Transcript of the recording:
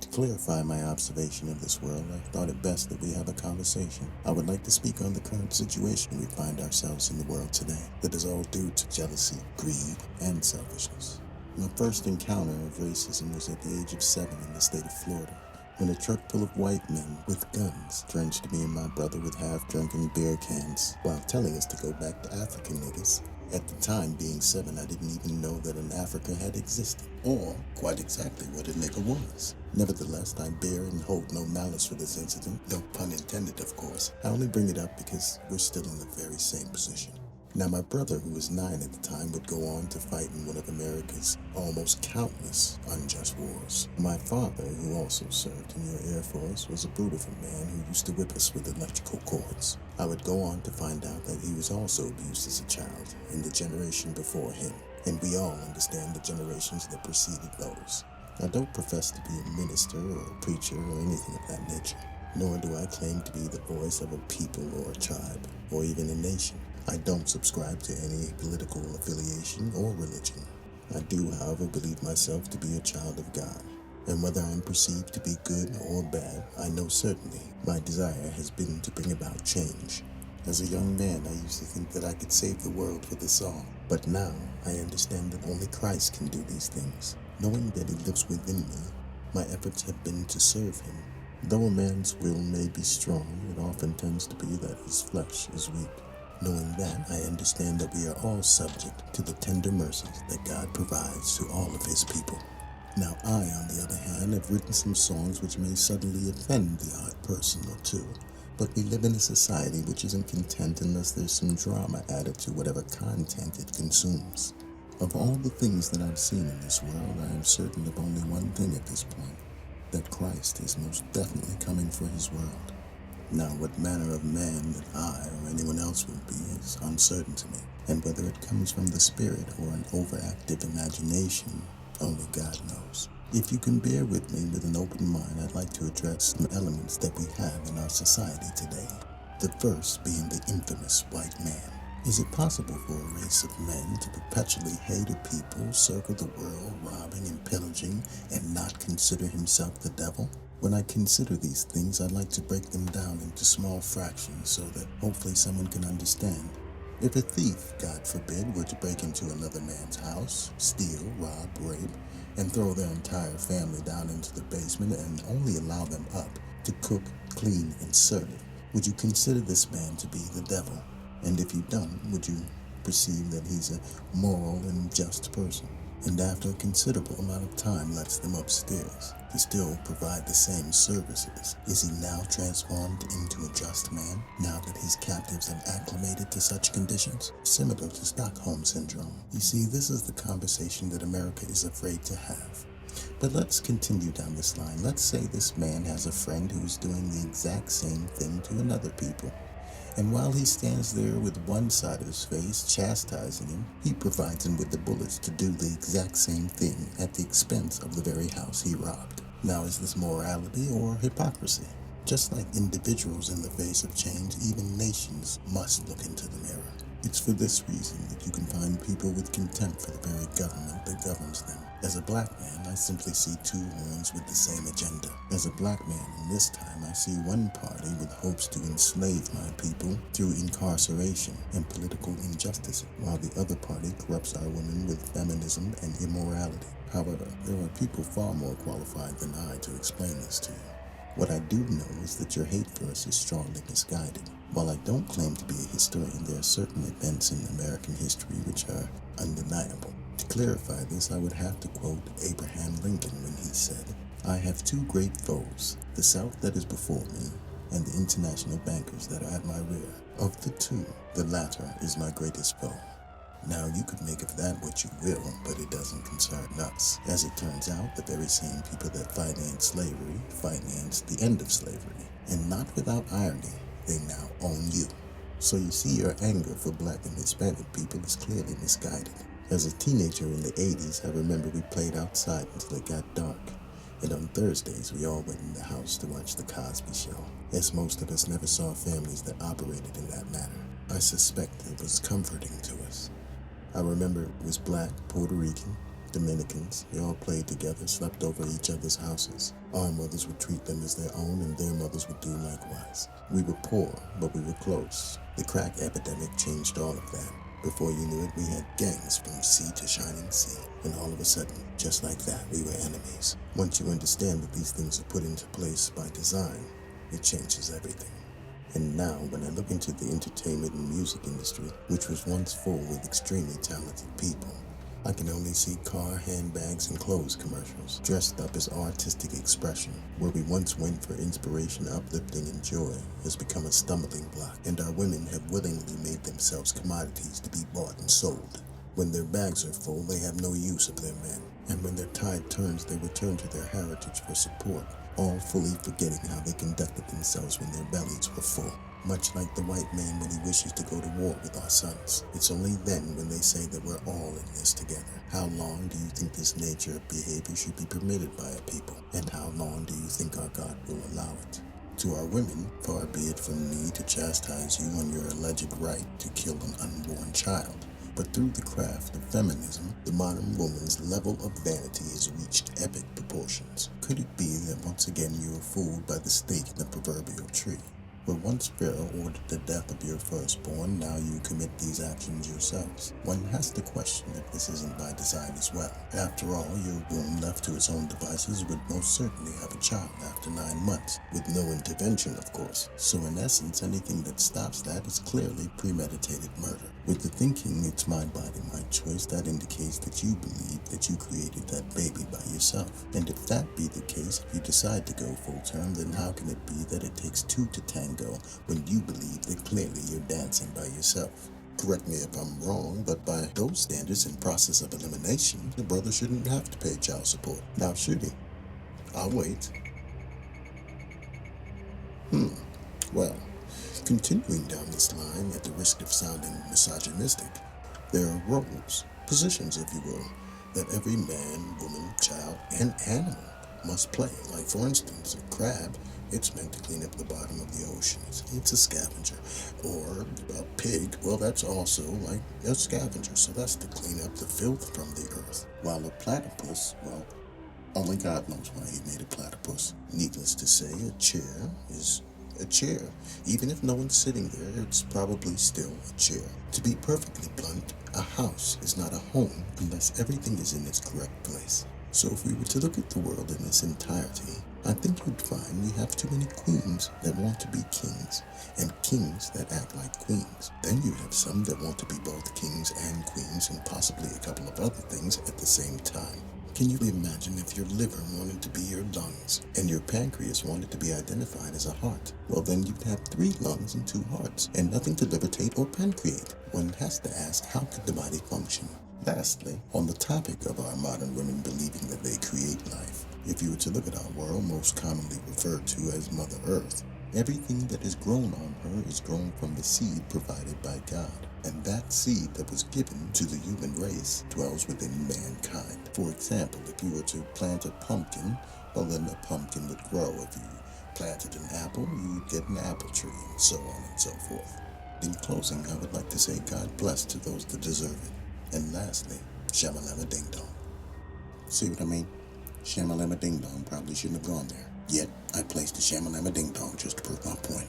To clarify my observation of this world, I thought it best that we have a conversation. I would like to speak on the current situation we find ourselves in the world today that is all due to jealousy, greed, and selfishness. My first encounter of racism was at the age of 7 in the state of Florida, when a truck full of white men with guns drenched me and my brother with half-drunken beer cans while telling us to go back to Africa, niggas. At the time, being 7, I didn't even know that an Africa had existed, or quite exactly what a nigga was. Nevertheless, I bear and hold no malice for this incident, no pun intended, of course. I only bring it up because we're still in the very same position. Now, my brother, who was 9 at the time, would go on to fight in one of America's almost countless unjust wars. My father, who also served in your Air Force, was a brute of a man who used to whip us with electrical cords. I would go on to find out that he was also abused as a child in the generation before him, and we all understand the generations that preceded those. I don't profess to be a minister or a preacher or anything of that nature, nor do I claim to be the voice of a people or a tribe, or even a nation. I don't subscribe to any political affiliation or religion. I do, however, believe myself to be a child of God, and whether I'm perceived to be good or bad, I know certainly my desire has been to bring about change. As a young man, I used to think that I could save the world with a song, but now I understand that only Christ can do these things. Knowing that he lives within me, my efforts have been to serve him. Though a man's will may be strong, it often tends to be that his flesh is weak. Knowing that, I understand that we are all subject to the tender mercies that God provides to all of his people. Now I, on the other hand, have written some songs which may suddenly offend the odd person or two, but we live in a society which isn't content unless there's some drama added to whatever content it consumes. Of all the things that I've seen in this world, I am certain of only one thing at this point, that Christ is most definitely coming for his world. Now, what manner of man that I or anyone else will be is uncertain to me, and whether it comes from the spirit or an overactive imagination, only God knows. If you can bear with me with an open mind, I'd like to address some elements that we have in our society today. The first being the infamous white man. Is it possible for a race of men to perpetually hate a people, circle the world, robbing and pillaging, and not consider himself the devil? When I consider these things, I'd like to break them down into small fractions so that hopefully someone can understand. If a thief, God forbid, were to break into another man's house, steal, rob, rape, and throw their entire family down into the basement and only allow them up to cook, clean, and serve, would you consider this man to be the devil? And if you don't, would you perceive that he's a moral and just person? And after a considerable amount of time lets them upstairs to still provide the same services, is he now transformed into a just man, now that his captives have acclimated to such conditions? Similar to Stockholm Syndrome. You see, this is the conversation that America is afraid to have. But let's continue down this line. Let's say this man has a friend who is doing the exact same thing to another people. And while he stands there with one side of his face chastising him, he provides him with the bullets to do the exact same thing at the expense of the very house he robbed. Now, is this morality or hypocrisy? Just like individuals in the face of change, even nations must look into the mirror. It's for this reason that you can find people with contempt for the very government that governs them. As a black man, I simply see two horns with the same agenda. As a black man in this time, I see one party with hopes to enslave my people through incarceration and political injustice, while the other party corrupts our women with feminism and immorality. However, there are people far more qualified than I to explain this to you. What I do know is that your hate for us is strongly misguided. While I don't claim to be a historian, there are certain events in American history which are undeniable. To clarify this, I would have to quote Abraham Lincoln when he said, "I have two great foes, the South that is before me, and the international bankers that are at my rear. Of the two, the latter is my greatest foe." Now, you could make of that what you will, but it doesn't concern us. As it turns out, the very same people that financed slavery financed the end of slavery. And not without irony, they now own you. So you see, your anger for black and Hispanic people is clearly misguided. As a teenager in the 80s, I remember we played outside until it got dark. And on Thursdays, we all went in the house to watch The Cosby Show, as most of us never saw families that operated in that manner. I suspect it was comforting to us. I remember it was black, Puerto Rican, Dominicans, they all played together, slept over each other's houses. Our mothers would treat them as their own, and their mothers would do likewise. We were poor, but we were close. The crack epidemic changed all of that. Before you knew it, we had gangs from sea to shining sea. And all of a sudden, just like that, we were enemies. Once you understand that these things are put into place by design, it changes everything. And now, when I look into the entertainment and music industry, which was once full with extremely talented people, I can only see car, handbags, and clothes commercials, dressed up as artistic expression. Where we once went for inspiration, uplifting, and joy has become a stumbling block, and our women have willingly made themselves commodities to be bought and sold. When their bags are full, they have no use of their men, and when their tide turns, they return to their heritage for support, all fully forgetting how they conducted themselves when their bellies were full. Much like the white man when he wishes to go to war with our sons. It's only then when they say that we're all in this together. How long do you think this nature of behavior should be permitted by a people? And how long do you think our God will allow it? To our women, far be it from me to chastise you on your alleged right to kill an unborn child. But through the craft of feminism, the modern woman's level of vanity has reached epic proportions. Could it be that once again you are fooled by the stake in the proverbial tree? Where once Pharaoh ordered the death of your firstborn, now you commit these actions yourselves. One has to question if this isn't by design as well. After all, your womb left to its own devices would most certainly have a child after 9 months, with no intervention, of course. So in essence, anything that stops that is clearly premeditated murder. With the thinking, it's my body, my choice, that indicates that you believe that you created that baby by yourself. And if that be the case, if you decide to go full term, then how can it be that it takes two to tango when you believe that clearly you're dancing by yourself? Correct me if I'm wrong, but by those standards and process of elimination, the brother shouldn't have to pay child support. Now should he? I'll wait. Well, continuing down this line at the risk of sounding misogynistic, there are roles, positions if you will, that every man, woman, child, and animal must play. Like for instance, a crab, it's meant to clean up the bottom of the ocean. It's a scavenger. Or a pig, well that's also like a scavenger, so that's to clean up the filth from the earth. While a platypus, well, only God knows why he made a platypus. Needless to say, a chair is a chair. Even if no one's sitting there, it's probably still a chair. To be perfectly blunt, a house is not a home unless everything is in its correct place. So if we were to look at the world in its entirety, I think you'd find we have too many queens that want to be kings, and kings that act like queens. Then you have some that want to be both kings and queens, and possibly a couple of other things at the same time. Can you imagine if your liver wanted to be your lungs, and your pancreas wanted to be identified as a heart? Well, then you'd have 3 lungs and 2 hearts, and nothing to libertate or pancreate. One has to ask, how could the body function? Lastly, on the topic of our modern women believing that they create life, if you were to look at our world, most commonly referred to as Mother Earth, everything that is grown on her is grown from the seed provided by God. And that seed that was given to the human race dwells within mankind. For example, if you were to plant a pumpkin, well then the pumpkin would grow. If you planted an apple, you would get an apple tree, and so on and so forth. In closing, I would like to say God bless to those that deserve it. And lastly, shamalama ding dong. See what I mean? Shamalama ding dong probably shouldn't have gone there. Yet, I placed the shamalama ding dong just to prove my point.